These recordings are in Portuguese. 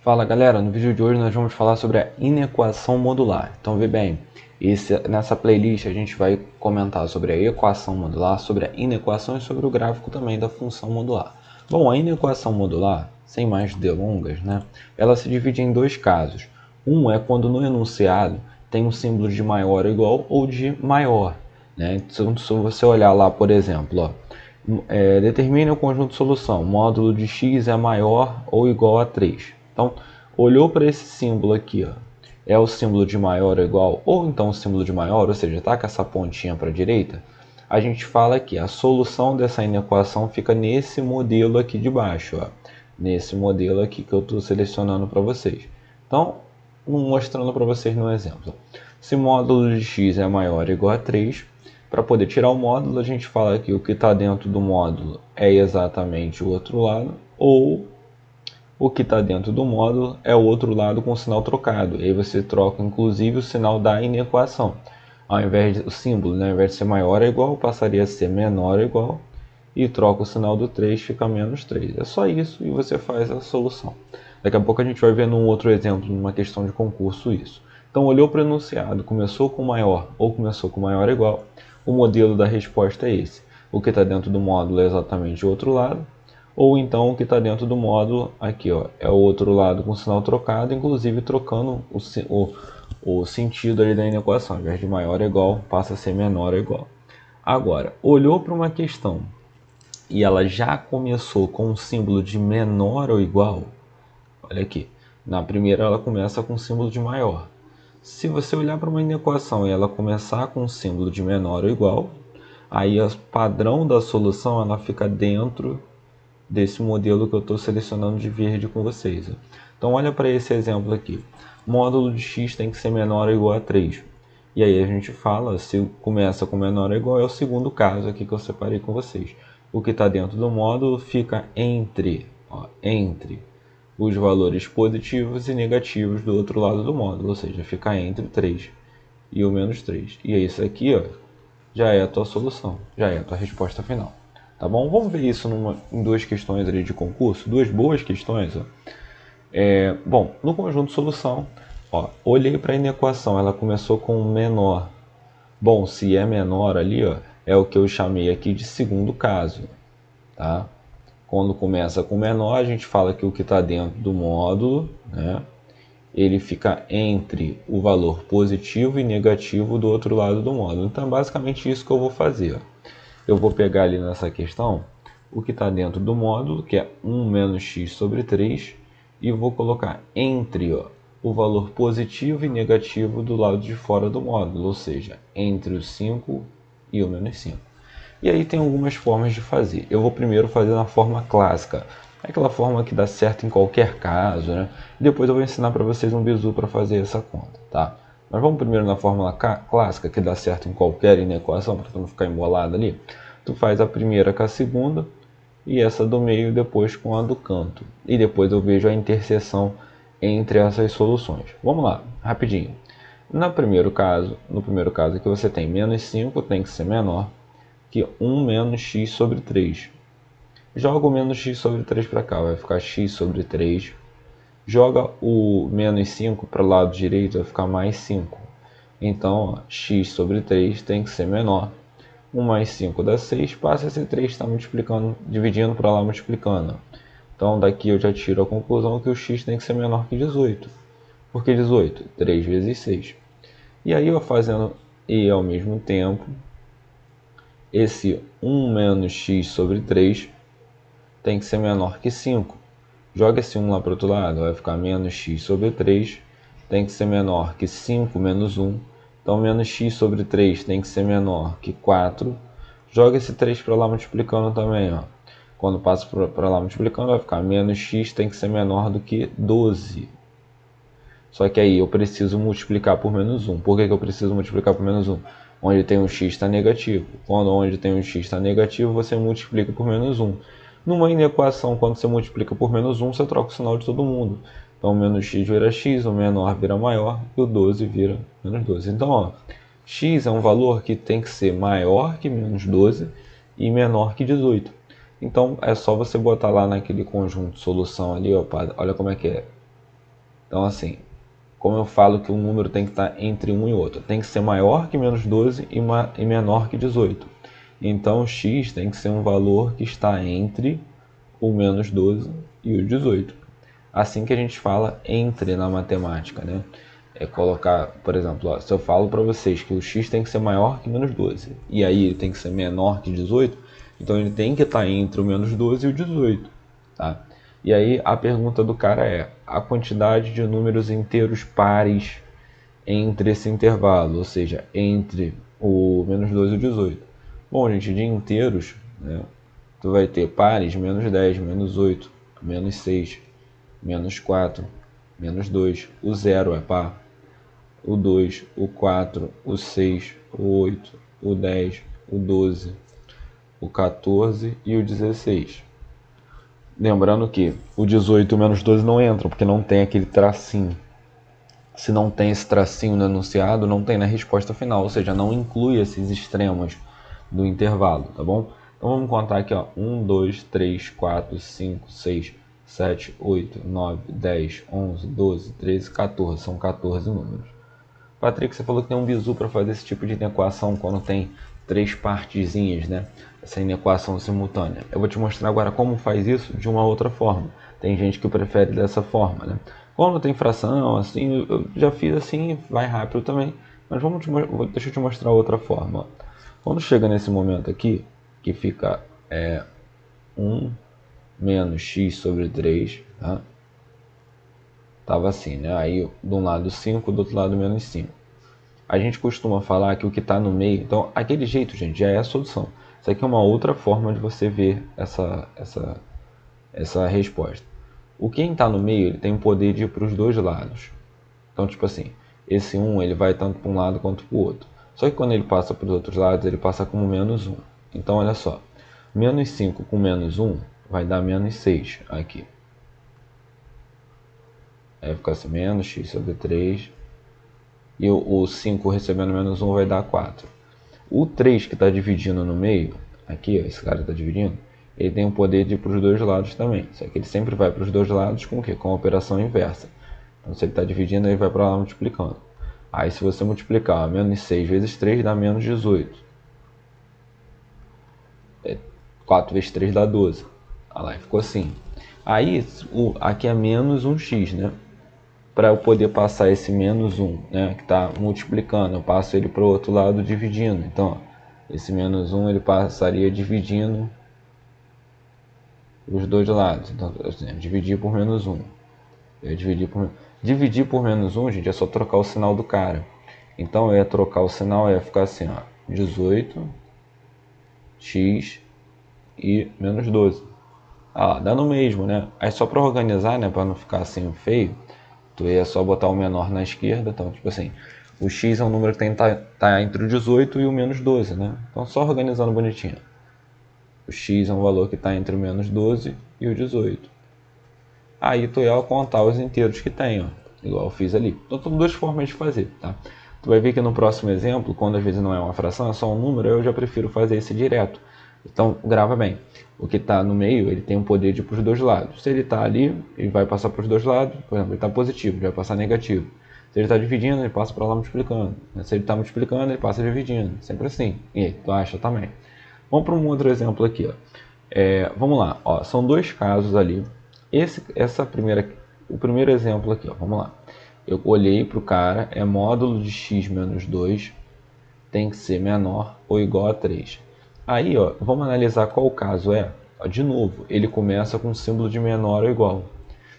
Fala galera, no vídeo de hoje nós vamos falar sobre a inequação modular. Então vê bem, nessa playlist a gente vai comentar sobre a equação modular, sobre a inequação e sobre o gráfico também da função modular. Bom, a inequação modular, sem mais delongas, ela se divide em dois casos. Um é quando no enunciado tem um símbolo de maior ou igual ou de maior. Então, se você olhar lá, por exemplo, determine o conjunto de solução, módulo de x é maior ou igual a 3. Então, olhou para esse símbolo aqui, é o símbolo de maior ou igual, ou então o símbolo de maior, ou seja, está com essa pontinha para a direita, a gente fala que a solução dessa inequação fica nesse modelo aqui de baixo, nesse modelo aqui que eu estou selecionando para vocês. Então, mostrando para vocês no exemplo. Se módulo de x é maior ou igual a 3, para poder tirar o módulo, a gente fala que o que está dentro do módulo é exatamente o outro lado, ou o que está dentro do módulo é o outro lado com o sinal trocado. E aí você troca inclusive o sinal da inequação. Ao invés de, o símbolo, ao invés de ser maior ou igual, passaria a ser menor ou igual. E troca o sinal do 3, fica menos 3. É só isso e você faz a solução. Daqui a pouco a gente vai ver num outro exemplo, numa questão de concurso, isso. Então olhou para o enunciado, começou com maior ou começou com maior ou igual. O modelo da resposta é esse. O que está dentro do módulo é exatamente o outro lado. Ou então o que está dentro do módulo, aqui é o outro lado com sinal trocado, inclusive trocando o sentido ali da inequação. Ao invés de maior ou igual, passa a ser menor ou igual. Agora, olhou para uma questão e ela já começou com um símbolo de menor ou igual, olha aqui, na primeira ela começa com um símbolo de maior. Se você olhar para uma inequação e ela começar com um símbolo de menor ou igual, aí o padrão da solução ela fica dentro desse modelo que eu estou selecionando de verde com vocês. Então olha para esse exemplo aqui. Módulo de x tem que ser menor ou igual a 3. E aí a gente fala, se começa com menor ou igual, é o segundo caso aqui que eu separei com vocês. O que está dentro do módulo fica entre os valores positivos e negativos do outro lado do módulo, ou seja, fica entre 3 e o menos 3. E isso aqui já é a tua solução, já é a tua resposta final. Tá bom? Vamos ver isso em duas questões ali de concurso, duas boas questões. Bom, no conjunto de solução, olhei para a inequação, ela começou com menor. Bom, se é menor ali, é o que eu chamei aqui de segundo caso. Tá? Quando começa com menor, a gente fala que o que está dentro do módulo, ele fica entre o valor positivo e negativo do outro lado do módulo. Então é basicamente isso que eu vou fazer. Eu vou pegar ali nessa questão o que está dentro do módulo, que é 1 menos x sobre 3, e vou colocar entre o valor positivo e negativo do lado de fora do módulo, ou seja, entre o 5 e o menos 5. E aí tem algumas formas de fazer. Eu vou primeiro fazer na forma clássica, aquela forma que dá certo em qualquer caso, Depois eu vou ensinar para vocês um bizu para fazer essa conta, tá? Mas vamos primeiro na fórmula clássica, que dá certo em qualquer inequação, para não ficar embolado ali. Tu faz a primeira com a segunda e essa do meio depois com a do canto. E depois eu vejo a interseção entre essas soluções. Vamos lá, rapidinho. No primeiro caso aqui você tem menos 5, tem que ser menor que 1 menos x sobre 3. Joga o menos x sobre 3 para cá, vai ficar x sobre 3. Joga o menos 5 para o lado direito, vai ficar mais 5. Então, x sobre 3 tem que ser menor. 1 mais 5 dá 6, passa a ser 3, está multiplicando, dividindo para lá, multiplicando. Então, daqui eu já tiro a conclusão que o x tem que ser menor que 18. Por que 18? 3 vezes 6. E aí, fazendo e ao mesmo tempo, esse 1 menos x sobre 3 tem que ser menor que 5. Joga esse 1 lá para o outro lado, vai ficar menos x sobre 3, tem que ser menor que 5 menos 1. Então, menos x sobre 3 tem que ser menor que 4. Joga esse 3 para lá multiplicando também. Quando passa para lá multiplicando, vai ficar menos x tem que ser menor do que 12. Só que aí eu preciso multiplicar por menos 1. Por que eu preciso multiplicar por menos 1? Onde tem um x está negativo. Onde tem um x está negativo, você multiplica por menos 1. Numa inequação, quando você multiplica por menos 1, você troca o sinal de todo mundo. Então, o menos x vira x, o menor vira maior e o 12 vira menos 12. Então, x é um valor que tem que ser maior que menos 12 e menor que 18. Então, é só você botar lá naquele conjunto de solução ali, olha como é que é. Então assim, como eu falo que o número tem que estar entre um e outro, tem que ser maior que menos 12 e menor que 18. Então x tem que ser um valor que está entre o menos 12 e o 18. Assim que a gente fala entre na matemática, né? É colocar, por exemplo, ó, se eu falo para vocês que o x tem que ser maior que menos 12 e aí ele tem que ser menor que 18, então ele tem que estar entre o menos 12 e o 18, tá? E aí a pergunta do cara é a quantidade de números inteiros pares entre esse intervalo, ou seja, entre o menos 12 e o 18. Bom, gente, de inteiros, né, tu vai ter pares menos 10, menos 8, menos 6, menos 4, menos 2, o 0 é par, o 2, o 4, o 6, o 8, o 10, o 12, o 14 e o 16. Lembrando que o 18 e o menos 12 não entram, porque não tem aquele tracinho. Se não tem esse tracinho no enunciado, não tem na resposta final, ou seja, não inclui esses extremos do intervalo, tá bom? Então vamos contar aqui, ó, 1, 2, 3, 4, 5, 6, 7, 8, 9, 10, 11, 12, 13, 14, são 14 números. Patrick, você falou que tem um bizu para fazer esse tipo de inequação quando tem três partezinhas, né? Essa inequação simultânea. Eu vou te mostrar agora como faz isso de uma outra forma. Tem gente que prefere dessa forma, né? Quando tem fração, assim, eu já fiz assim, vai rápido também. Mas deixa eu te mostrar outra forma. Ó. Quando chega nesse momento aqui, que fica 1 menos x sobre 3, tá? Tava assim, né? Aí, de um lado 5, do outro lado menos 5. A gente costuma falar que o que está no meio... Então, aquele jeito, gente, já é a solução. Isso aqui é uma outra forma de você ver essa resposta. O quem está no meio, ele tem o poder de ir para os dois lados. Então, tipo assim, esse 1 ele vai tanto para um lado quanto para o outro. Só que quando ele passa para os outros lados, ele passa como menos 1. Então, olha só. Menos 5 com menos 1 vai dar menos 6 aqui. Aí fica assim, menos x sobre 3. E o 5 recebendo menos 1 vai dar 4. O 3 que está dividindo no meio, aqui, ó, esse cara está dividindo, ele tem o poder de ir para os dois lados também. Só que ele sempre vai para os dois lados com o quê? Com a operação inversa. Então, se ele está dividindo, ele vai para lá multiplicando. Aí, se você multiplicar menos 6 vezes 3, dá menos 18. 4 vezes 3 dá 12. Olha lá, ficou assim. Aí, aqui é menos 1x, né? Para eu poder passar esse menos 1, né, que está multiplicando, eu passo ele para o outro lado dividindo. Então, ó, esse menos 1 ele passaria dividindo os dois lados. Então, assim, dividir por menos 1. Dividir por menos 1, gente, é só trocar o sinal do cara. Então, eu ia trocar o sinal, ia ficar assim, ó, 18x e menos 12. Ah, dá no mesmo, né? Aí só para organizar, né, para não ficar assim feio, tu ia só botar o menor na esquerda, então tipo assim, o x é um número que tem tá entre o 18 e o menos 12, né? Então só organizando bonitinho. O x é um valor que está entre o menos 12 e o 18. Aí tu ia contar os inteiros que tem, ó, igual eu fiz ali. Então são duas formas de fazer, tá? Tu vai ver que no próximo exemplo, quando às vezes não é uma fração, é só um número, eu já prefiro fazer esse direto. Então, grava bem. O que está no meio, ele tem o poder de ir para os dois lados. Se ele está ali, ele vai passar para os dois lados. Por exemplo, ele está positivo, ele vai passar negativo. Se ele está dividindo, ele passa para lá multiplicando. Se ele está multiplicando, ele passa dividindo. Sempre assim. E aí, tu acha também. Vamos para um outro exemplo aqui. Ó. Vamos lá. Ó, são dois casos ali. O primeiro exemplo aqui. Ó, vamos lá. Eu olhei para o cara, é módulo de x menos 2 tem que ser menor ou igual a 3. Aí, ó, vamos analisar qual o caso é. De novo, ele começa com símbolo de menor ou igual.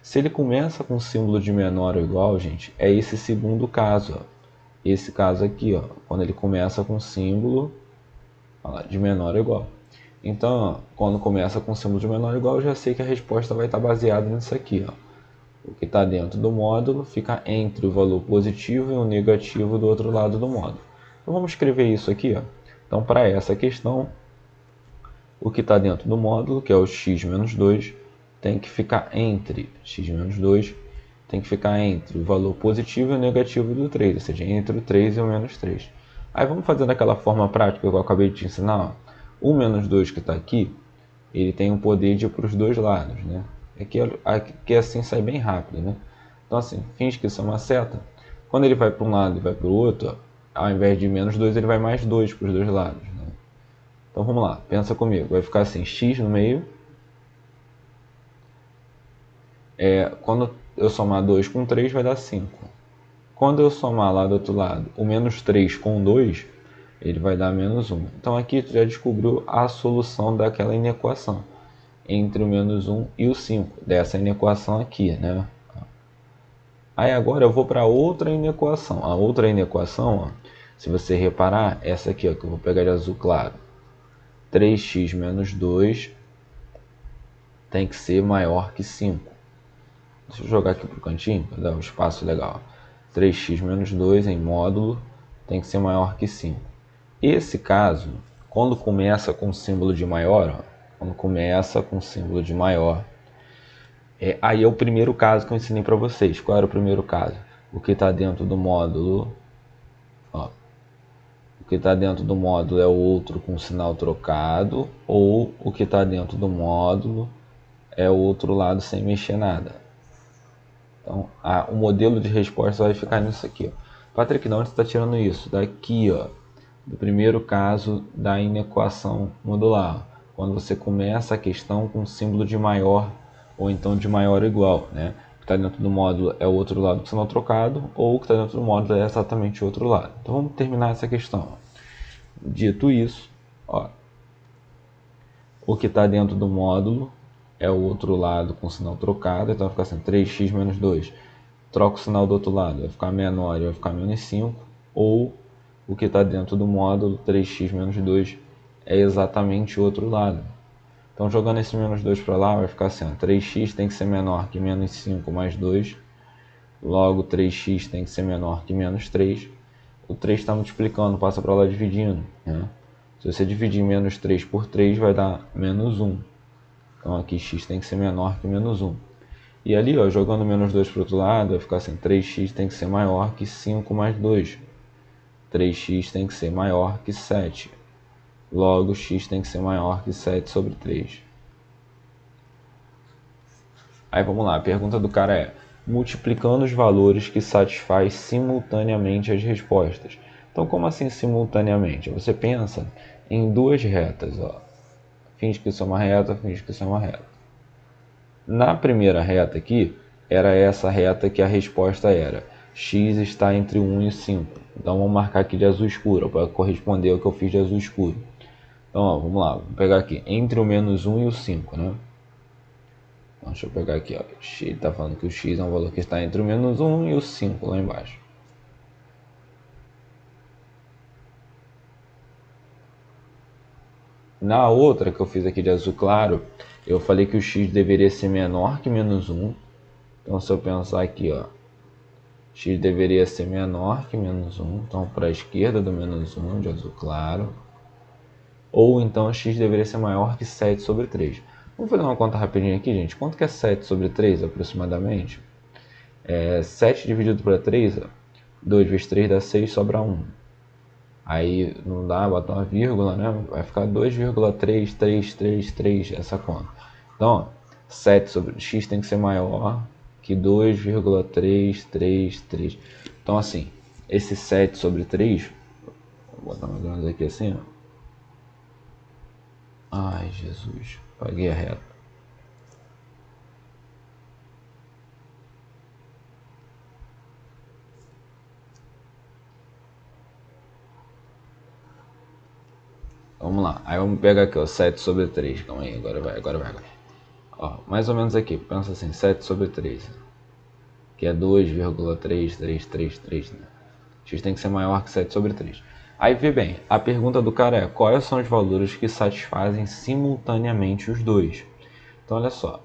Se ele começa com símbolo de menor ou igual, gente, é esse segundo caso. Ó. Esse caso aqui, ó, quando ele começa com símbolo de menor ou igual. Então, ó, quando começa com símbolo de menor ou igual, eu já sei que a resposta vai estar baseada nisso aqui. Ó. O que está dentro do módulo fica entre o valor positivo e o negativo do outro lado do módulo. Então, vamos escrever isso aqui, ó. Então, para essa questão, o que está dentro do módulo, que é o x menos 2, tem que ficar entre x menos 2, tem que ficar entre o valor positivo e o negativo do 3, ou seja, entre o 3 e o menos 3. Aí vamos fazer daquela forma prática que eu acabei de te ensinar. Ó. O menos 2 que está aqui, ele tem o poder de ir para os dois lados, né? Aqui assim sai bem rápido, né? Então assim, finge que isso é uma seta. Quando ele vai para um lado e vai para o outro, ó, ao invés de menos 2, ele vai mais 2 para os dois lados. Né? Então vamos lá, pensa comigo. Vai ficar assim, x no meio. Quando eu somar 2 com 3 vai dar 5. Quando eu somar lá do outro lado o menos 3 com 2, ele vai dar menos 1. Então aqui tu já descobriu a solução daquela inequação entre o menos 1 e o 5, dessa inequação aqui, né? Aí agora eu vou para outra inequação. A outra inequação, ó, se você reparar, essa aqui, ó, que eu vou pegar de azul claro. 3x menos 2 tem que ser maior que 5. Deixa eu jogar aqui para o cantinho, para dar um espaço legal. 3x menos 2 em módulo tem que ser maior que 5. Esse caso, quando começa com símbolo de maior, ó, quando começa com símbolo de maior, aí é o primeiro caso que eu ensinei para vocês. Qual era o primeiro caso? O que está dentro do módulo, ó, o que está dentro do módulo é o outro com sinal trocado, ou o que está dentro do módulo é o outro lado sem mexer nada. Então, o modelo de resposta vai ficar nisso aqui. Ó. Patrick, de onde você está tirando isso? Daqui, ó, do primeiro caso da inequação modular. Quando você começa a questão com símbolo de maior ou então de maior ou igual. Né? O que está dentro do módulo é o outro lado com sinal trocado, ou o que está dentro do módulo é exatamente o outro lado. Então vamos terminar essa questão. Ó. Dito isso, ó, o que está dentro do módulo é o outro lado com sinal trocado, então vai ficar assim, 3x menos 2. Troca o sinal do outro lado, vai ficar menor e vai ficar menos 5. Ou o que está dentro do módulo, 3x menos 2, é exatamente o outro lado. Então jogando esse menos 2 para lá, vai ficar assim, ó, 3x tem que ser menor que menos 5 mais 2. Logo 3x tem que ser menor que menos 3. O 3 está multiplicando, passa para lá dividindo. Né? Se você dividir menos 3 por 3, vai dar menos 1. Então aqui x tem que ser menor que menos 1. E ali, ó, jogando menos 2 para o outro lado, vai ficar assim, 3x tem que ser maior que 5 mais 2. 3x tem que ser maior que 7. Logo, x tem que ser maior que 7 sobre 3. Aí vamos lá, a pergunta do cara é, multiplicando os valores que satisfaz simultaneamente as respostas. Então, como assim simultaneamente? Você pensa em duas retas, ó. Finge que isso é uma reta, finge que isso é uma reta. Na primeira reta aqui, era essa reta que a resposta era x está entre 1 e 5. Então vamos marcar aqui de azul escuro, para corresponder ao que eu fiz de azul escuro. Então ó, vamos lá, vou pegar aqui, entre o menos 1 e o 5, né? Então, deixa eu pegar aqui, ó. Ele está falando que o x é um valor que está entre o menos 1 e o 5 lá embaixo. Na outra que eu fiz aqui de azul claro, eu falei que o x deveria ser menor que menos 1. Então se eu pensar aqui, ó, x deveria ser menor que menos 1. Então para a esquerda do menos 1 de azul claro. Ou então x deveria ser maior que 7 sobre 3. Vamos fazer uma conta rapidinho aqui, gente. Quanto que é 7 sobre 3 aproximadamente? 7 dividido por 3, ó, 2 vezes 3 dá 6, sobra 1. Aí não dá, bota uma vírgula, né? Vai ficar 2,333, essa conta. Então, ó, 7 sobre x tem que ser maior que 2,333. Então, assim, esse 7 sobre 3, vou botar mais ou menos aqui assim, ó. Ai, Jesus, paguei a reta. Vamos lá, aí vamos pegar aqui, ó, 7 sobre 3, calma aí, agora vai. Ó, mais ou menos aqui, pensa assim, 7 sobre 3, que é 2,3333, né? X tem que ser maior que 7 sobre 3. Aí vê bem, a pergunta do cara é, quais são os valores que satisfazem simultaneamente os dois? Então olha só,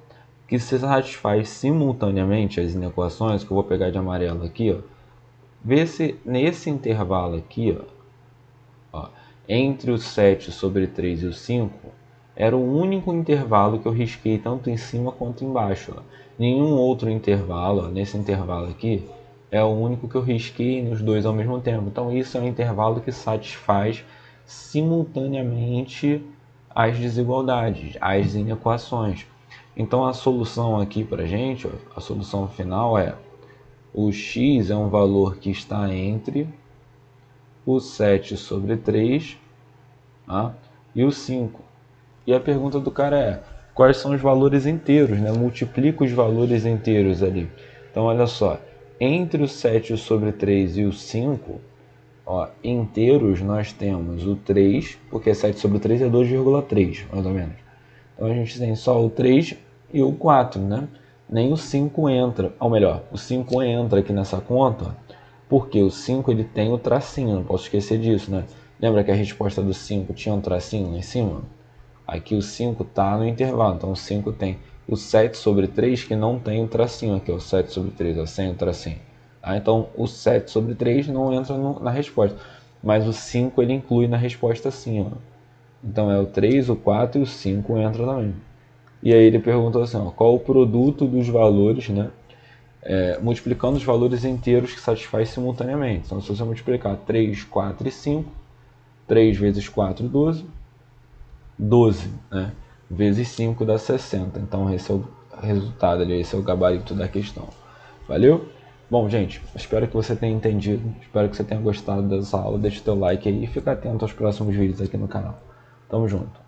que se satisfaz simultaneamente as inequações, que eu vou pegar de amarelo aqui, ó, vê se nesse intervalo aqui, ó, entre o 7 sobre 3 e o 5, era o único intervalo que eu risquei tanto em cima quanto embaixo. Ó. Nenhum outro intervalo, ó, nesse intervalo aqui, é o único que eu risquei nos dois ao mesmo tempo. Então isso é um intervalo que satisfaz simultaneamente as desigualdades, as inequações. Então a solução aqui para a gente, ó, a solução final é o x é um valor que está entre o 7 sobre 3, tá? E o 5. E a pergunta do cara é, quais são os valores inteiros, né? Multiplica os valores inteiros ali. Então, olha só, entre o 7 sobre 3 e o 5, ó, inteiros nós temos o 3, porque 7 sobre 3 é 2,3, mais ou menos. Então, a gente tem só o 3 e o 4, né? Nem o 5 entra, ou melhor, o 5 entra aqui nessa conta, porque o 5 ele tem o tracinho, não posso esquecer disso, né? Lembra que a resposta do 5 tinha um tracinho lá em cima? Aqui o 5 está no intervalo, então o 5 tem o 7 sobre 3 que não tem o tracinho aqui, o 7 sobre 3, ó, sem o tracinho. Então o 7 sobre 3 não entra na resposta, mas o 5 ele inclui na resposta sim. Ó. Então é o 3, o 4 e o 5 entra também. E aí ele perguntou assim, ó, qual o produto dos valores, né? Multiplicando os valores inteiros que satisfaz simultaneamente. Então se você multiplicar 3, 4 e 5, 3 vezes 4, 12, 12, né? Vezes 5 dá 60. Então esse é o resultado ali, esse é o gabarito da questão. Valeu? Bom, gente, espero que você tenha entendido, espero que você tenha gostado dessa aula. Deixa o teu like aí e fica atento aos próximos vídeos aqui no canal. Tamo junto.